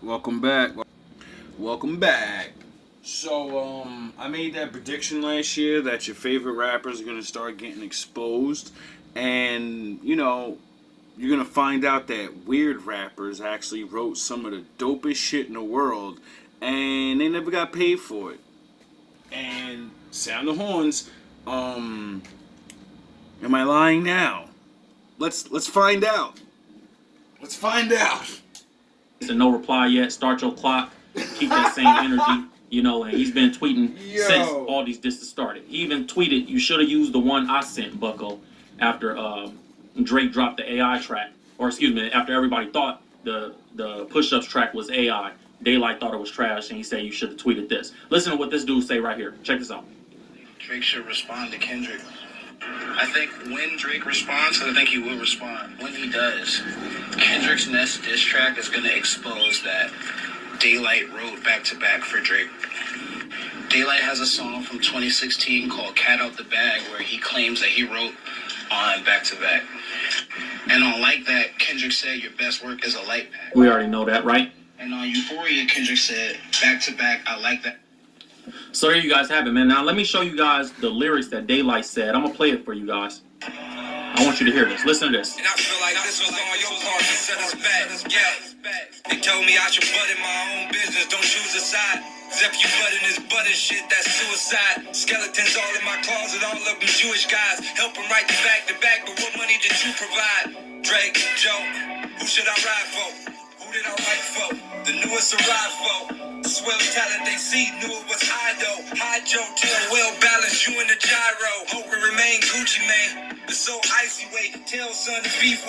Welcome back. Welcome back. So, I made that prediction last year that your favorite rappers are gonna start getting exposed, and you're gonna find out that weird rappers actually wrote some of the dopest shit in the world, and they never got paid for it. And sound the horns. Am I lying now? Let's find out. Let's find out. And no reply yet. Start your clock. Keep that same energy. And he's been tweeting since all these disses started. He even tweeted, "You should have used the one I sent, Bucko," after Drake dropped the AI track. Or excuse me, after everybody thought the push-ups track was AI. Daylight thought it was trash, and he said you should have tweeted this. Listen to what this dude say right here. Check this out. Drake should respond to Kendrick. I think when Drake responds, I think he will respond. When he does, Kendrick's next diss track is going to expose that Daylight wrote back-to-back for Drake. Daylight has a song from 2016 called Cat Out the Bag where he claims that he wrote on back-to-back. And on Like That, Kendrick said your best work is a light pack. We already know that, right? And on Euphoria, Kendrick said back-to-back, I like that. So there you guys have it, man. Now let me show you guys the lyrics that Daylight said. I'm gonna play it for you guys. I want you to hear this. Listen to this. And I feel like this was on your part to set us back. Yeah. They told me I should butt in my own business, don't choose a side. Zep you butt in this butter shit, that's suicide. Skeletons all in my closet, all of them Jewish guys. Help them write the back, but what money did you provide? Drake, Joe, who should I ride for? Who did I write for? The newest arrived for. Swell talent they see, knew it was high though. High Joe, tell well balanced, you in the gyro. Hope we remain Gucci Mane. It's so icy, wait, tell son to beef.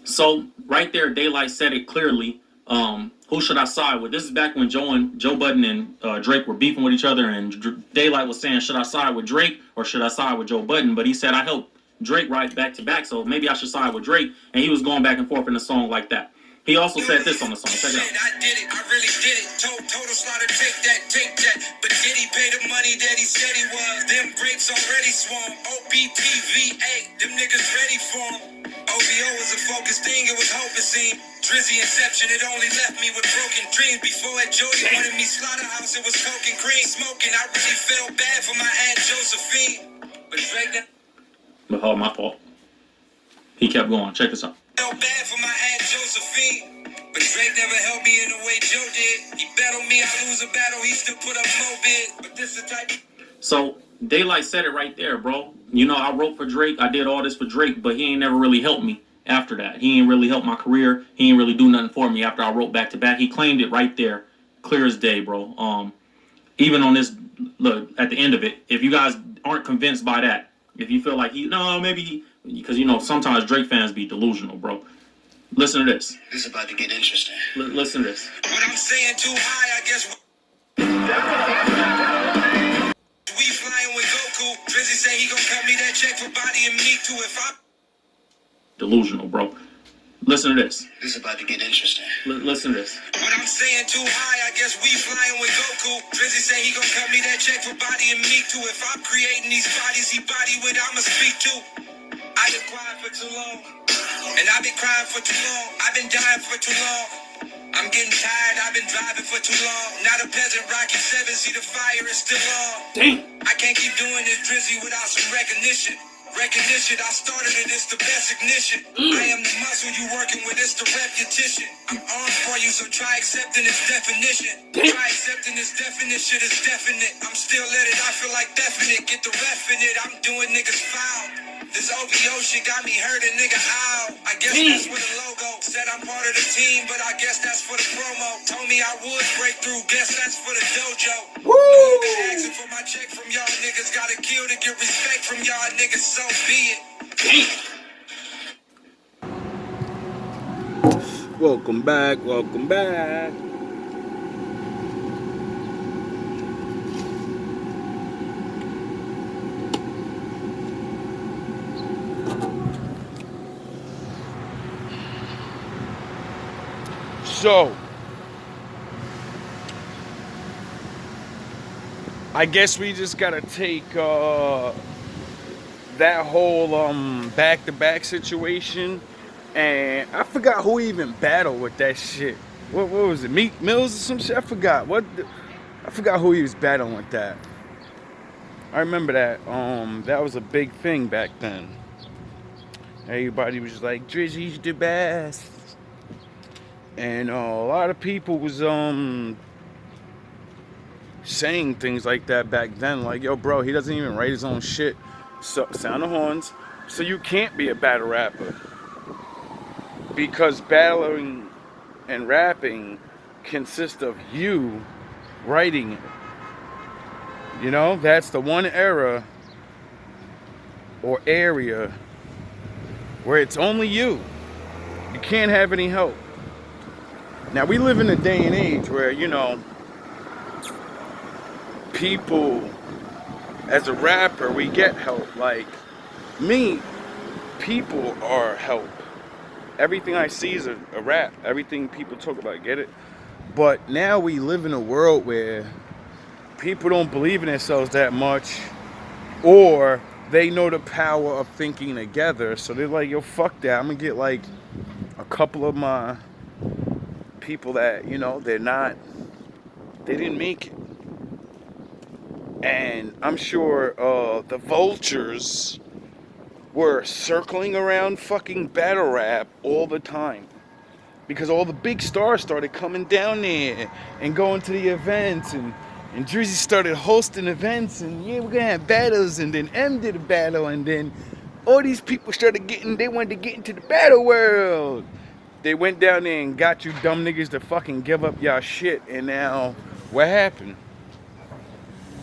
So right there, Daylight said it clearly. Who should I side with? This is back when Joe Budden and Drake were beefing with each other, and Daylight was saying, should I side with Drake or should I side with Joe Budden? But he said, I helped Drake write back to back, so maybe I should side with Drake. And he was going back and forth in the song like that. He also said this on the song. Check it out. I did it. I really did it. Total slaughter, take that. But did he pay the money that he said he was? Them grapes already swung. OBPVA, them niggas ready for him. OVO was a focused thing. It was hope it seemed. Drizzy Inception, it only left me with broken dreams. Before that Jody wanted me slaughterhouse, it was coke and cream. Smoking, I really felt bad for my Aunt Josephine. But Drake that... But oh, my fault. He kept going. Check this out. Felt bad for my Aunt Josephine, but Drake never helped me in the way Joe did. He battled me, I lose a battle, he still put up no bid. But this is the type. So Daylight said it right there, bro. I wrote for Drake, I did all this for Drake, but he ain't never really helped me after that. He ain't really helped my career. He ain't really do nothing for me after I wrote back to back. He claimed it right there, clear as day, bro. Even on this, look at the end of it. If you guys aren't convinced by that, if you feel like because sometimes Drake fans be delusional, bro. Listen to this. This is about to get interesting. Listen to this. What I'm saying too high, I guess. We flying with Goku. Drizzy say he gon' cut me that check for body and me too if I. Delusional, bro. Listen to this. This is about to get interesting. Listen to this. What I'm saying too high, I guess we flying with Goku. Drizzy say he gon' cut me that check for body and me too. If I'm creating these bodies he body with, I'ma speak too. I've been quiet for too long, and I've been crying for too long. I've been dying for too long. I'm getting tired, I've been driving for too long. Not a peasant, Rocky 7, see the fire is still on. Damn. I can't keep doing this Drizzy without some recognition. Recognition, I started it, it's the best ignition. I am the muscle you working with, it's the repetition. I'm on for you, so try accepting this definition. Try accepting this definition, it's definite. I'm still let it, I feel like definite. Get the ref in it, I'm doing niggas foul. This OVO shit got me hurting, nigga, ow. I guess that's for the logo. Said I'm part of the team, but I guess that's for the promo. Told me I would break through, guess that's for the dojo. No longer asking for my check from y'all niggas. Gotta kill to get respect from y'all niggas, so be it. Welcome back. So, I guess we just gotta take that whole back-to-back situation, and I forgot who even battled with that shit. what was it? Meek Mills or some shit? I forgot. I forgot who he was battling with that. I remember that. That was a big thing back then. Everybody was just like, Drizzy's the best. And a lot of people was saying things like that back then. Like, yo, bro, he doesn't even write his own shit. So, sound the horns. So you can't be a battle rapper. Because battling and rapping consist of you writing it. You know, that's the one era or area where it's only you. You can't have any help. Now, we live in a day and age where, you know, people, as a rapper, we get help. Like me, people are help. Everything I see is a rap. Everything people talk about, get it? But now we live in a world where people don't believe in themselves that much, or they know the power of thinking together. So they're like, yo, fuck that. I'm gonna get like a couple of my people that, you know, they didn't make it. And I'm sure the vultures were circling around fucking battle rap all the time. Because all the big stars started coming down there and going to the events, and Drizzy started hosting events, and yeah, we're gonna have battles, and then M did a battle, and then all these people they wanted to get into the battle world. They went down there and got you dumb niggas to fucking give up y'all shit, and now what happened?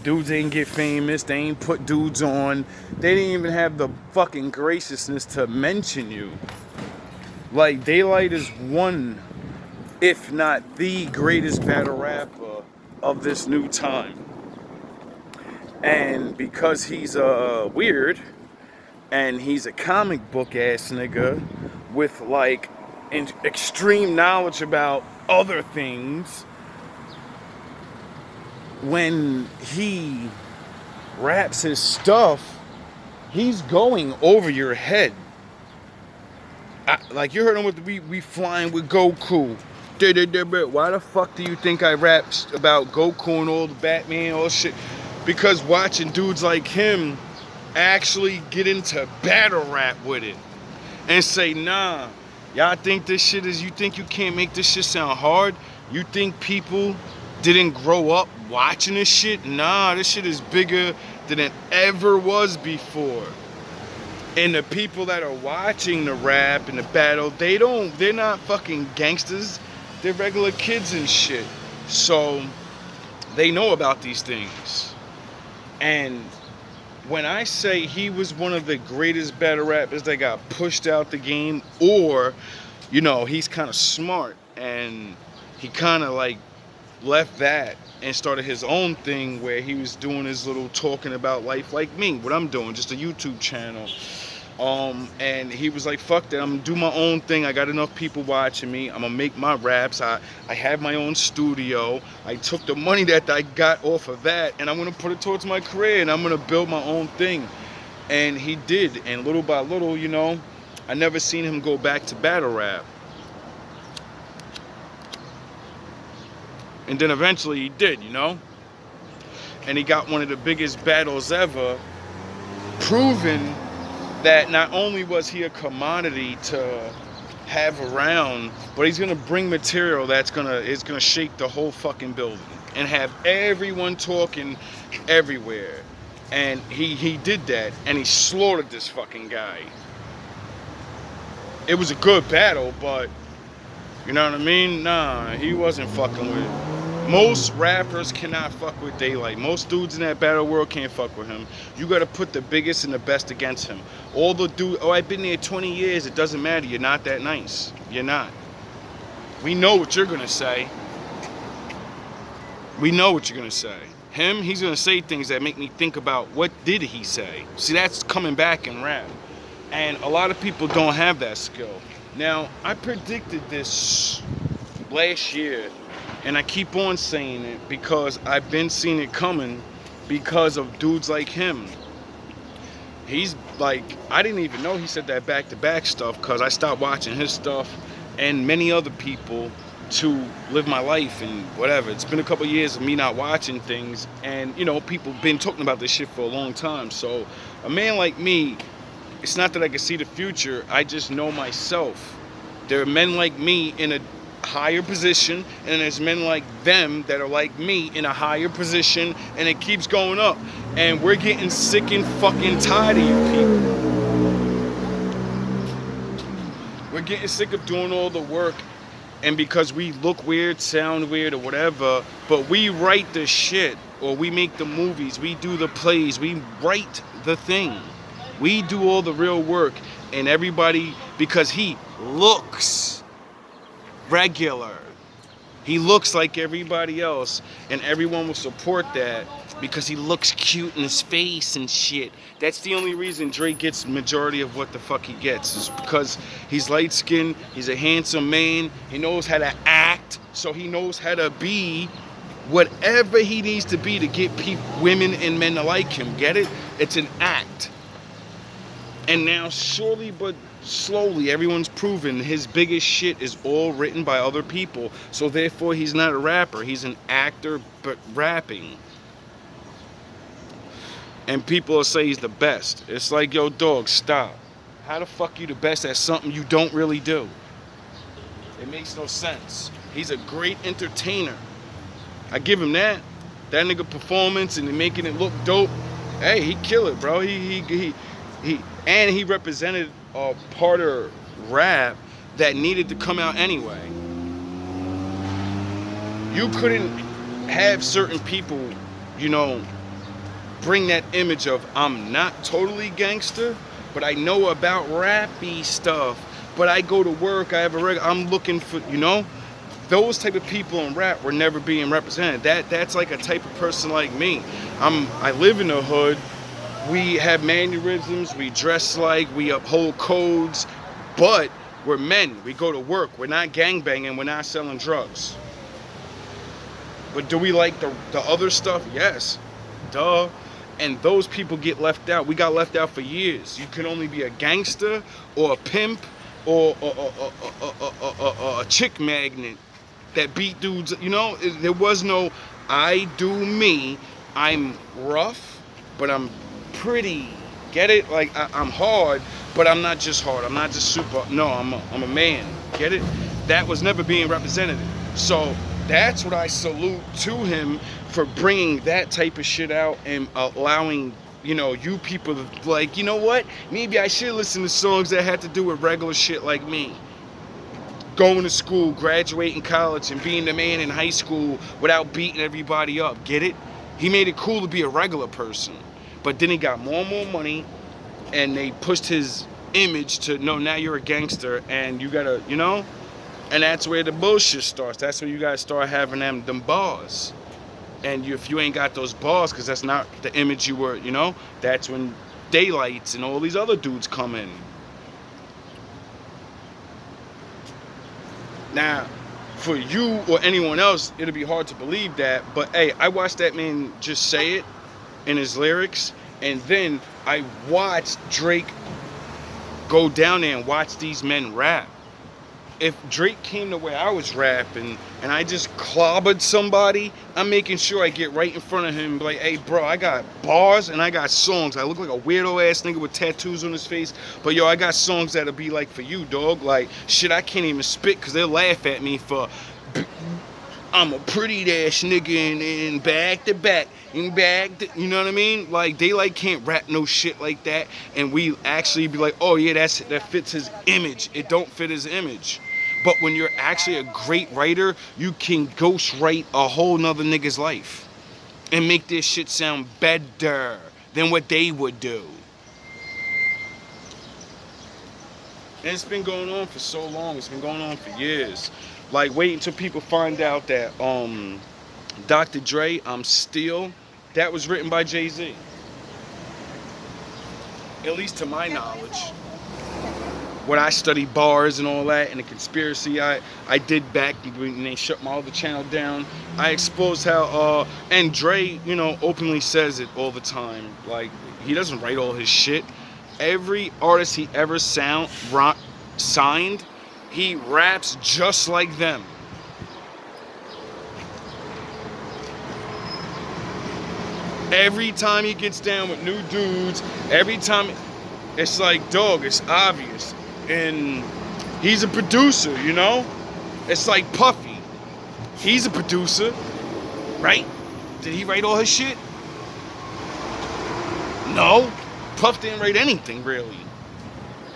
Dudes ain't get famous, they ain't put dudes on, they didn't even have the fucking graciousness to mention you. Like, Daylight is one, if not the greatest battle rapper of this new time. And because he's weird, and he's a comic book ass nigga with like extreme knowledge about other things, when he raps his stuff, he's going over your head. Like, you heard him with we flying with Goku. Why the fuck do you think I rap about Goku and all the Batman, all shit? Because watching dudes like him actually get into battle rap with it and say, nah, y'all think this shit is, you think you can't make this shit sound hard? You think people didn't grow up watching this shit? Nah, this shit is bigger than it ever was before. And the people that are watching the rap and the battle, they're not fucking gangsters. They're regular kids and shit. So they know about these things. And when I say he was one of the greatest battle rappers that got pushed out the game, or, you know, he's kind of smart and he kind of like left that and started his own thing where he was doing his little talking about life like me, what I'm doing, just a YouTube channel. And he was like, fuck that, I'm gonna do my own thing. I got enough people watching me. I'm gonna make my raps. I have my own studio. I took the money that I got off of that and I'm gonna put it towards my career and I'm gonna build my own thing. And he did. And little by little, you know, I never seen him go back to battle rap. And then eventually he did, you know? And he got one of the biggest battles ever, proving that not only was he a commodity to have around, but he's gonna bring material that's gonna shake the whole fucking building and have everyone talking everywhere. And he did that, and he slaughtered this fucking guy. It was a good battle, but you know what I mean? Nah, he wasn't fucking with it. Most rappers cannot fuck with Daylight. Most dudes in that battle world can't fuck with him. You gotta put the biggest and the best against him. All the dudes, oh, I've been there 20 years, it doesn't matter. You're not that nice. You're not. We know what you're gonna say. We know what you're gonna say. Him, he's gonna say things that make me think about what did he say. See, that's coming back in rap. And a lot of people don't have that skill. Now, I predicted this last year, and I keep on saying it because I've been seeing it coming because of dudes like him. He's like, I didn't even know he said that back-to-back stuff because I stopped watching his stuff, and many other people to live my life and whatever. It's been a couple years of me not watching things, and you know, people been talking about this shit for a long time. So a man like me, it's not that I can see the future, I just know myself. There are men like me in a higher position, and there's men like them that are like me in a higher position, and it keeps going up. And we're getting sick and fucking tired of you people. We're getting sick of doing all the work, and because we look weird, sound weird, or whatever, but we write the shit, or we make the movies, we do the plays, we write the thing. We do all the real work, and everybody, because he looks regular, he looks like everybody else, and everyone will support that because he looks cute in his face and shit. That's the only reason Drake gets the majority of what the fuck he gets, is because he's light skinned, he's a handsome man, he knows how to act, so he knows how to be whatever he needs to be to get people, women and men to like him. Get it? It's an act. And now, surely but slowly, everyone's proven his biggest shit is all written by other people. So therefore, he's not a rapper. He's an actor, but rapping. And people will say he's the best. It's like, yo, dog, stop. How the fuck you the best at something you don't really do? It makes no sense. He's a great entertainer. I give him that. That nigga performance and making it look dope. Hey, he kill it, bro. And he represented a part of rap that needed to come out anyway. You couldn't have certain people, you know, bring that image of, I'm not totally gangster, but I know about rappy stuff, but I go to work, I'm looking for, you know, those type of people in rap were never being represented. That's like a type of person like me. I live in the hood. We have mannerisms, we dress like, we uphold codes, but we're men. We go to work. We're not gangbanging. We're not selling drugs. But do we like the other stuff? Yes. Duh. And those people get left out. We got left out for years. You can only be a gangster or a pimp or a chick magnet that beat dudes. You know, there was no, I do me. I'm rough, but I'm pretty. Get it? Like I'm hard, but I'm not just hard. I'm not just super. No, I'm a man. Get it? That was never being represented. So that's what I salute to him for bringing that type of shit out and allowing, you know, you people to, like, you know what? Maybe I should listen to songs that had to do with regular shit like me. Going to school, graduating college, and being the man in high school without beating everybody up. Get it? He made it cool to be a regular person. But then he got more and more money, and they pushed his image to, no, now you're a gangster, and you gotta, you know? And that's where the bullshit starts. That's where you gotta start having them bars. And if you ain't got those bars, because that's not the image you were, you know? That's when Daylights and all these other dudes come in. Now, for you or anyone else, it'll be hard to believe that, but hey, I watched that man just say it in his lyrics, and then I watched Drake go down there and watch these men rap. If Drake came to where I was rapping and I just clobbered somebody, I'm making sure I get right in front of him and be like, hey bro, I got bars and I got songs. I look like a weirdo ass nigga with tattoos on his face, but yo, I got songs that'll be like for you, dog. Like, shit, I can't even spit because they'll laugh at me for, I'm a pretty ass nigga and back to back. You know what I mean? Like, Daylight can't rap no shit like that, and we actually be like, oh yeah, that fits his image. It don't fit his image. But when you're actually a great writer, you can ghost write a whole nother nigga's life and make this shit sound better than what they would do. And it's been going on for so long. It's been going on for years. Like, wait until people find out that Dr. Dre, I'm Still, that was written by Jay-Z. At least to my knowledge. When I studied bars and all that, and the conspiracy I did back when they shut my other channel down, I exposed how, and Dre, you know, openly says it all the time. Like, he doesn't write all his shit. Every artist he ever signed, he raps just like them. Every time he gets down with new dudes, every time, it's like, dog, it's obvious. And he's a producer, you know? It's like Puffy. He's a producer, right? Did he write all his shit? No. Puff didn't write anything, really.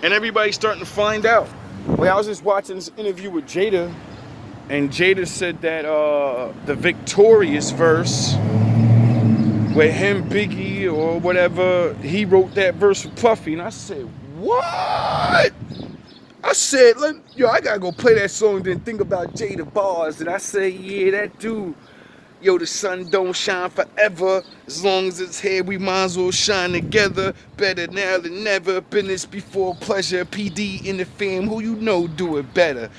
And everybody's starting to find out. Well, I was just watching this interview with Jada, and Jada said that the Victorious verse with him, Biggie, or whatever, he wrote that verse for Puffy. And I said, what? I said, I gotta go play that song and then think about Jada bars. And I said, yeah, that dude. Yo, the sun don't shine forever. As long as it's here, we might as well shine together. Better now than never. Been this before, pleasure. PD in the fam, who you know do it better.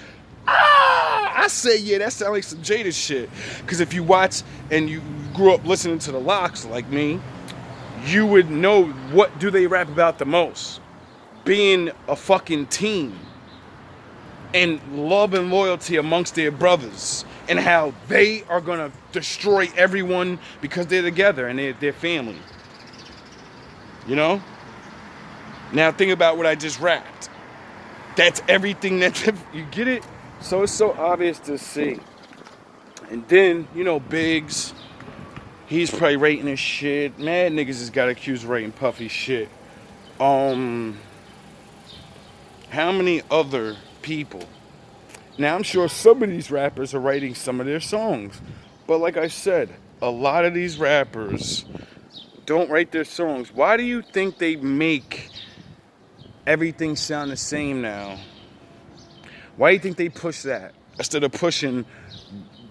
I say, yeah, that sounds like some Jada shit. Because if you watch and you grew up listening to the Locks like me, you would know what do they rap about the most. Being a fucking team. And love and loyalty amongst their brothers. And how they are going to destroy everyone because they're together and they're family. You know? Now think about what I just rapped. That's everything that you get it? So it's so obvious to see. And then, you know, Biggs, he's probably rating his shit. Mad niggas has got accused of rating Puffy shit. How many other people? Now, I'm sure some of these rappers are writing some of their songs. But like I said, a lot of these rappers don't write their songs. Why do you think they make everything sound the same now? Why do you think they push that? Instead of pushing,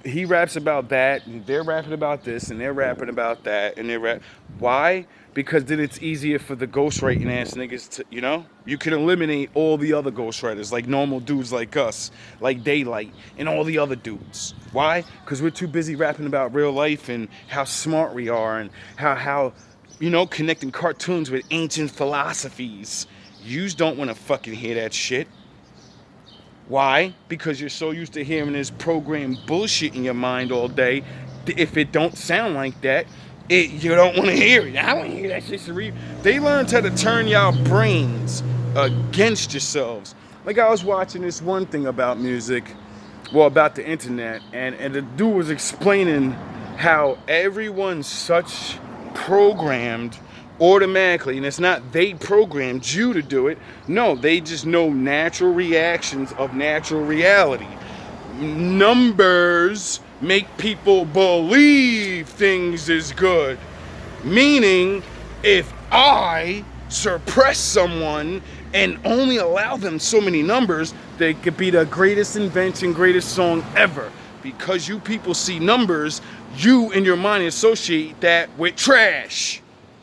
he raps about that, and they're rapping about this, and they're rapping about that, and they're Why? Because then it's easier for the ghostwriting ass niggas to, you know? You can eliminate all the other ghostwriters, like normal dudes like us, like Daylight, and all the other dudes. Why? Because we're too busy rapping about real life and how smart we are and how you know, connecting cartoons with ancient philosophies. Yous don't want to fucking hear that shit. Why? Because you're so used to hearing this program bullshit in your mind all day. If it don't sound like that, you don't want to hear it. I want to hear that shit. They learned how to turn y'all brains against yourselves. Like I was watching this one thing about music, well, about the internet, and the dude was explaining how everyone's such programmed automatically, and it's not they programmed you to do it. No, they just know natural reactions of natural reality. Numbers make people believe things is good. Meaning, if I suppress someone and only allow them so many numbers, they could be the greatest invention, greatest song ever. Because you people see numbers, you in your mind associate that with trash.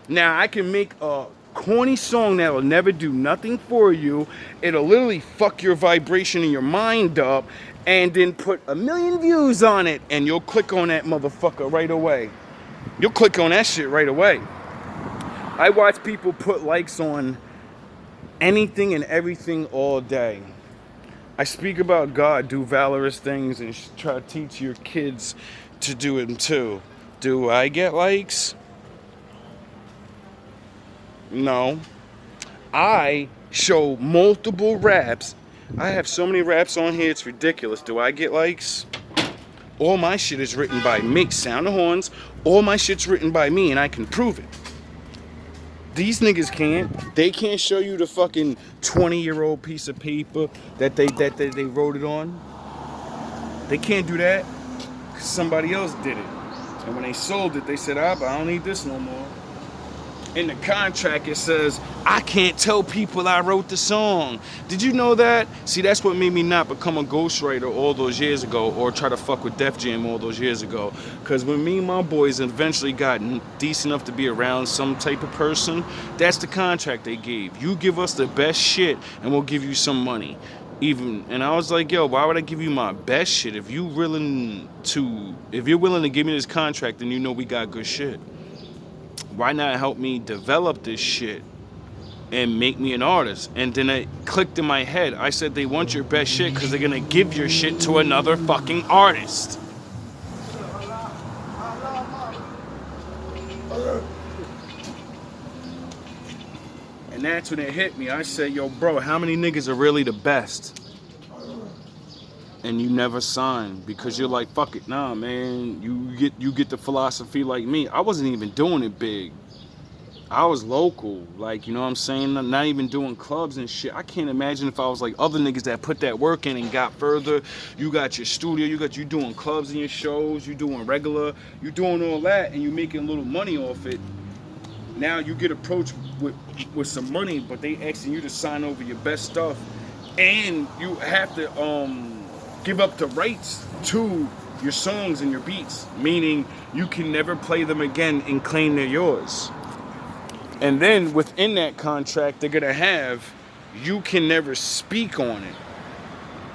Now, I can make a corny song that will never do nothing for you. It'll literally fuck your vibration in your mind up, and then put 1 million views on it, and you'll click on that motherfucker right away. You'll click on that shit right away. I watch people put likes on anything and everything all day. I speak about God, do valorous things, and try to teach your kids to do it too. Do I get likes? No. I show multiple raps. I have so many raps on here, it's ridiculous. Do I get likes? All my shit is written by me. Sound the horns. All my shit's written by me, and I can prove it. These niggas can't. They can't show you the fucking 20-year-old piece of paper that they wrote it on. They can't do that because somebody else did it. And when they sold it, they said, I don't need this no more. In the contract, it says, I can't tell people I wrote the song. Did you know that? See, that's what made me not become a ghostwriter all those years ago, or try to fuck with Def Jam all those years ago. Because when me and my boys eventually got decent enough to be around some type of person, that's the contract they gave. You give us the best shit, and we'll give you some money. And I was like, yo, why would I give you my best shit? If you're willing to give me this contract, then you know we got good shit. Why not help me develop this shit and make me an artist? And then it clicked in my head. I said they want your best shit because they're gonna give your shit to another fucking artist. And that's when it hit me. I said, yo, bro, how many niggas are really the best? And you never sign because you're like, fuck it, nah, man. You get the philosophy like me. I wasn't even doing it big. I was local, like, you know what I'm saying? Not even doing clubs and shit. I can't imagine if I was like other niggas that put that work in and got further. You got your studio, you doing clubs in your shows, you doing regular, you doing all that, and you making a little money off it. Now you get approached with some money, but they asking you to sign over your best stuff, and you have to give up the rights to your songs and your beats, meaning you can never play them again and claim they're yours. And then within that contract, they're gonna have, you can never speak on it.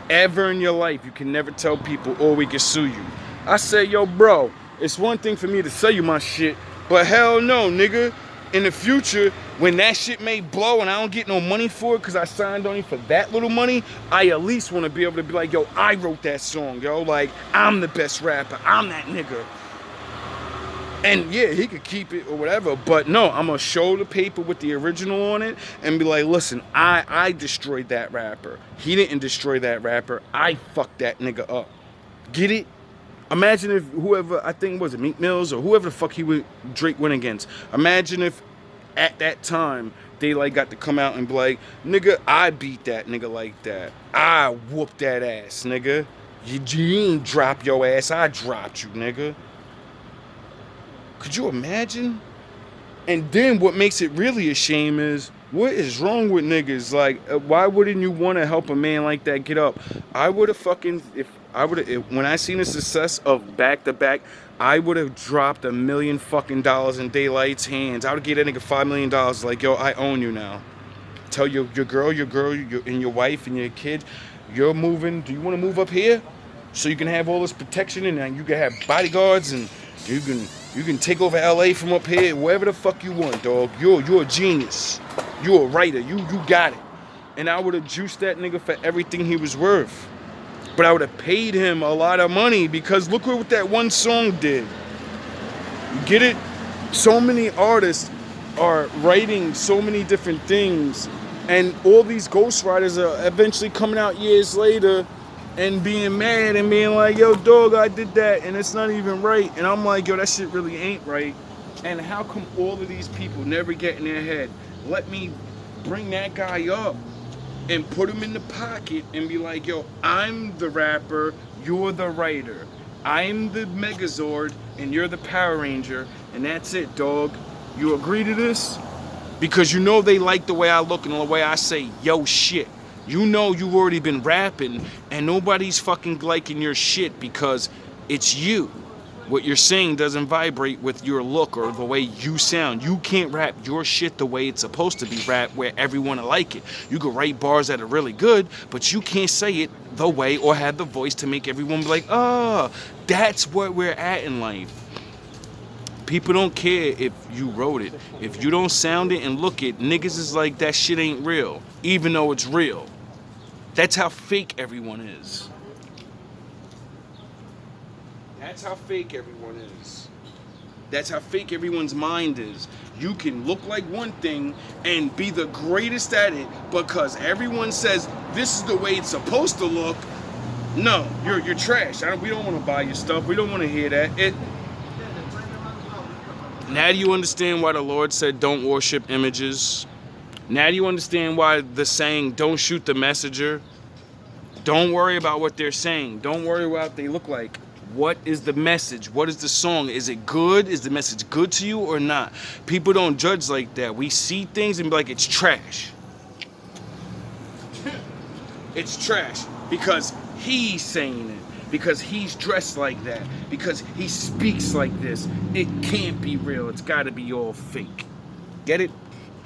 Ever in your life, you can never tell people, or we can sue you. I say, yo, bro, it's one thing for me to sell you my shit, but hell no, nigga. In the future, when that shit may blow and I don't get no money for it because I signed only for that little money, I at least want to be able to be like, yo, I wrote that song, yo. Like, I'm the best rapper. I'm that nigga. And yeah, he could keep it or whatever, but no, I'm gonna show the paper with the original on it and be like, listen, I destroyed that rapper. He didn't destroy that rapper. I fucked that nigga up. Get it? Imagine if whoever, I think, was it Meek Mills or whoever the fuck Drake went against. Imagine if at that time they like got to come out and be like, nigga, I beat that nigga like that. I whooped that ass, nigga. You didn't drop your ass, I dropped you, nigga. Could you imagine? And then what makes it really a shame is, what is wrong with niggas? Like, why wouldn't you want to help a man like that get up? I would have fucking, when I seen the success of Back to Back, I would have dropped $1 million fucking in Daylight's hands. I would give that nigga $5 million. Like, yo, I own you now. Tell your girl, and your wife and your kid, you're moving. Do you want to move up here so you can have all this protection and you can have bodyguards and you can take over LA from up here, wherever the fuck you want, dog. You're a genius. You're a writer. You got it. And I would have juiced that nigga for everything he was worth. But I would have paid him a lot of money because look what that one song did. You get it? So many artists are writing so many different things, and all these ghostwriters are eventually coming out years later and being mad and being like, yo, dog, I did that and it's not even right. And I'm like, yo, that shit really ain't right. And how come all of these people never get in their head? Let me bring that guy up and put him in the pocket and be like, yo, I'm the rapper, you're the writer. I'm the Megazord and you're the Power Ranger, and that's it, dog. You agree to this? Because you know they like the way I look and the way I say, yo, shit. You know you've already been rapping and nobody's fucking liking your shit because it's you. What you're saying doesn't vibrate with your look or the way you sound. You can't rap your shit the way it's supposed to be rapped where everyone will like it. You can write bars that are really good, but you can't say it the way or have the voice to make everyone be like, oh, that's where we're at in life. People don't care if you wrote it. If you don't sound it and look it, niggas is like, that shit ain't real, even though it's real. That's how fake everyone is. That's how fake everyone is. That's how fake everyone's mind is. You can look like one thing and be the greatest at it because everyone says this is the way it's supposed to look. No, you're trash. We don't want to buy your stuff. We don't want to hear that. Now do you understand why the Lord said don't worship images? Now do you understand why the saying don't shoot the messenger? Don't worry about what they're saying. Don't worry about what they look like. What is the message? What is the song? Is it good? Is the message good to you or not? People don't judge like that. We see things and be like, it's trash. It's trash because he's saying it. Because he's dressed like that. Because he speaks like this. It can't be real. It's got to be all fake. Get it?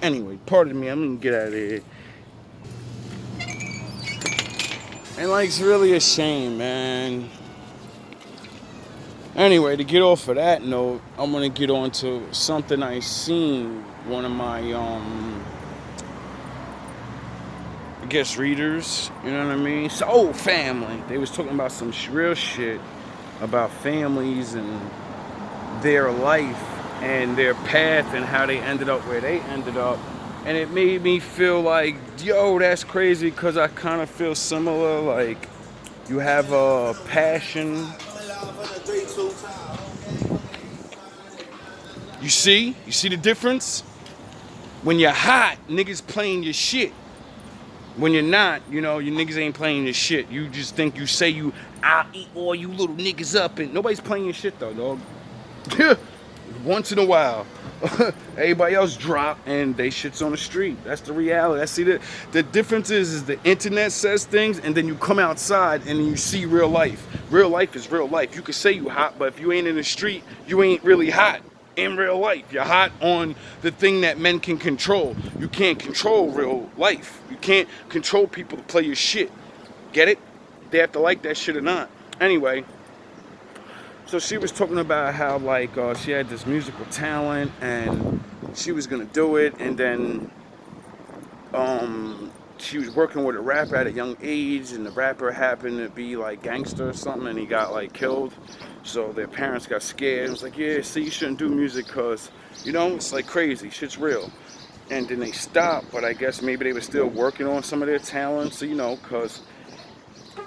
Anyway, pardon me. I'm going to get out of here. And like, it's really a shame, man. Anyway, to get off of that note, I'm going to get on to something I seen one of my, I guess, readers, you know what I mean? Soul Family. They was talking about some real shit about families and their life and their path and how they ended up where they ended up. And it made me feel like, yo, that's crazy, because I kind of feel similar. Like, you have a passion. You see the difference? When you're hot, niggas playing your shit. When you're not, you know, you niggas ain't playing your shit. You just think you say I'll eat all you little niggas up, and nobody's playing your shit though, dog. Once in a while. Everybody else drop and they shit's on the street. That's the reality. I see the difference is the internet says things, and then you come outside and you see real life. Real life is real life. You can say you hot, but if you ain't in the street, you ain't really hot in real life. You're hot on the thing that men can control. You can't control real life. You can't control people to play your shit. Get it? They have to like that shit or not. Anyway, so she was talking about how, like, she had this musical talent and she was gonna do it, and then she was working with a rapper at a young age, and the rapper happened to be like gangster or something, and he got like killed. So their parents got scared. It was like, yeah, see, you shouldn't do music because, you know, it's like crazy, shit's real. And then they stopped, but I guess maybe they were still working on some of their talents, you know, because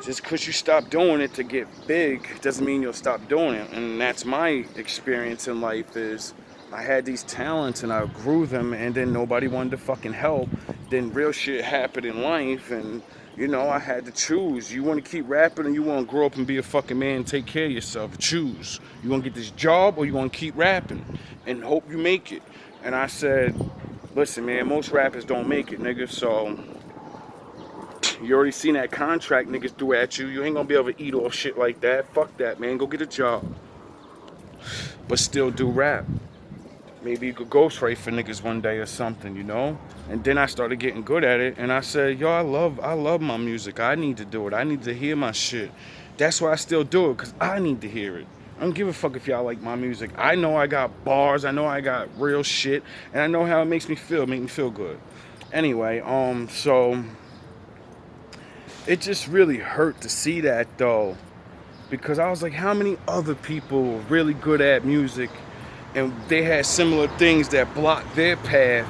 just because you stop doing it to get big doesn't mean you'll stop doing it. And that's my experience in life is I had these talents and I grew them, and then nobody wanted to fucking help. Then real shit happened in life, and you know, I had to choose. You want to keep rapping, or you want to grow up and be a fucking man and take care of yourself? Choose. You want to get this job, or you want to keep rapping and hope you make it? And I said, listen, man, most rappers don't make it, nigga. So you already seen that contract niggas threw at you. You ain't gonna be able to eat off shit like that. Fuck that, man. Go get a job. But still do rap. Maybe you could ghostwrite for niggas one day or something, you know? And then I started getting good at it, and I said, yo, I love my music. I need to do it. I need to hear my shit. That's why I still do it, because I need to hear it. I don't give a fuck if y'all like my music. I know I got bars, I know I got real shit, and I know how it makes me feel good. Anyway, so it just really hurt to see that though, because I was like, how many other people were really good at music and they had similar things that blocked their path,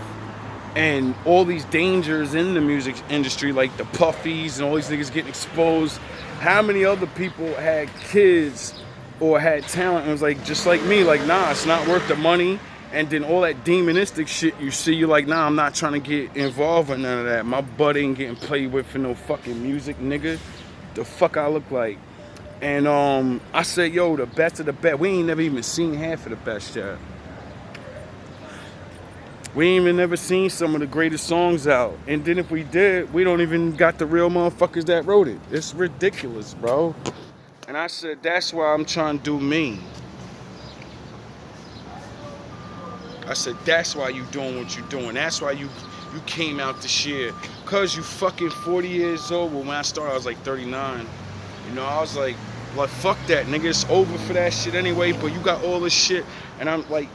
and all these dangers in the music industry, like the Puffies and all these niggas getting exposed. How many other people had kids or had talent and was like, just like me, like, nah, it's not worth the money. And then all that demonistic shit you see, you're like, nah, I'm not trying to get involved in none of that. My butt ain't getting played with for no fucking music, nigga. The fuck I look like. And I said, yo, the best of the best. We ain't never even seen half of the best yet. We ain't even never seen some of the greatest songs out. And then if we did, we don't even got the real motherfuckers that wrote it. It's ridiculous, bro. And I said, that's why I'm trying to do me. I said, that's why you doing what you doing. That's why you came out this year. Cause you fucking 40 years old. Well, when I started, I was like 39. You know, I was like, fuck that, nigga. It's over for that shit anyway. But you got all this shit. And I'm like,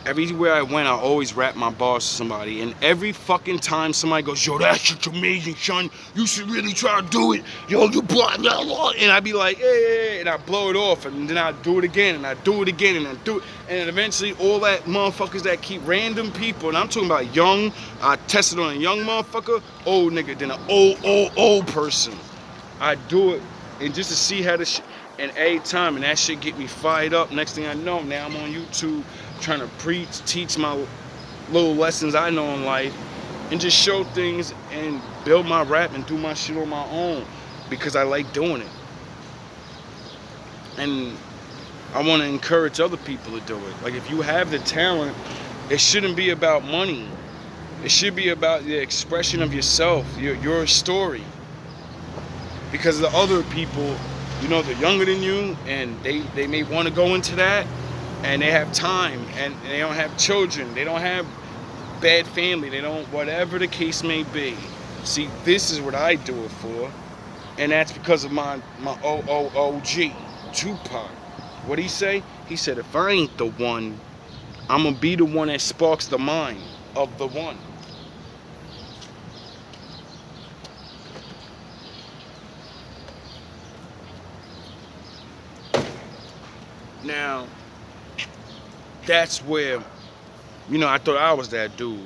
everywhere I went, I always rap my bars to somebody. And every fucking time somebody goes, yo, that shit's amazing, son. You should really try to do it. Yo, you blah, blah, blah. And I be like, hey, and I blow it off. And then I do it again, and I do it again, and I do it. And then eventually, all that motherfuckers that keep random people, and I'm talking about young, I tested on a young motherfucker, old nigga, then an old person. I do it, and just to see how this shit, and every time, and that shit get me fired up. Next thing I know, now I'm on YouTube trying to preach, teach my little lessons I know in life, and just show things and build my rap and do my shit on my own because I like doing it. And I want to encourage other people to do it. Like, if you have the talent, it shouldn't be about money. It should be about the expression of yourself, your story. Because the other people, you know, they're younger than you, and they may want to go into that, and they have time, and they don't have children, they don't have bad family, they don't, whatever the case may be. See, this is what I do it for, and that's because of my OG, Tupac. What'd he say? He said, if I ain't the one, I'm gonna be the one that sparks the mind of the one. Now, that's where, you know, I thought I was that dude.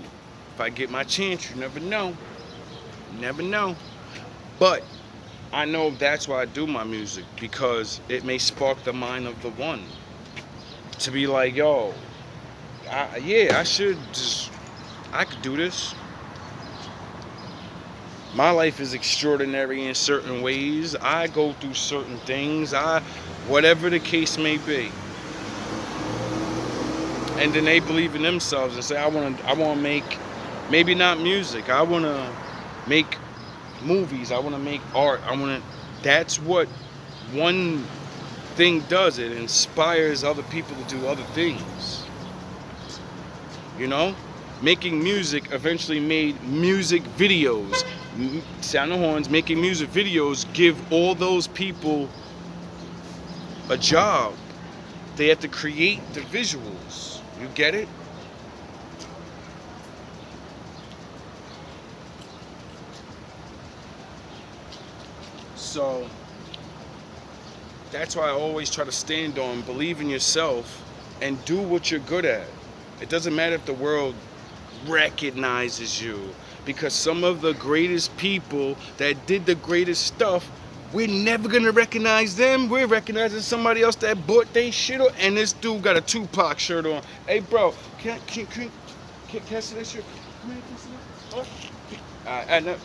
If I get my chance, you never know. You never know. But I know that's why I do my music, because it may spark the mind of the one to be like, yo, I could do this. My life is extraordinary in certain ways. I go through certain things. Whatever the case may be. And then they believe in themselves and say, I want to make, maybe not music. I want to make movies. I want to make art. That's what one thing does. It inspires other people to do other things. You know? Making music eventually made music videos. Sound the horns, making music videos give all those people a job. They have to create the visuals. You get it? So that's why I always try to stand on, believe in yourself and do what you're good at. It doesn't matter if the world recognizes you, because some of the greatest people that did the greatest stuff, we're never gonna recognize them. We're recognizing somebody else that bought they shit on. And this dude got a Tupac shirt on. Hey bro, can I see that shirt? Come here, can I see that? Oh. I know.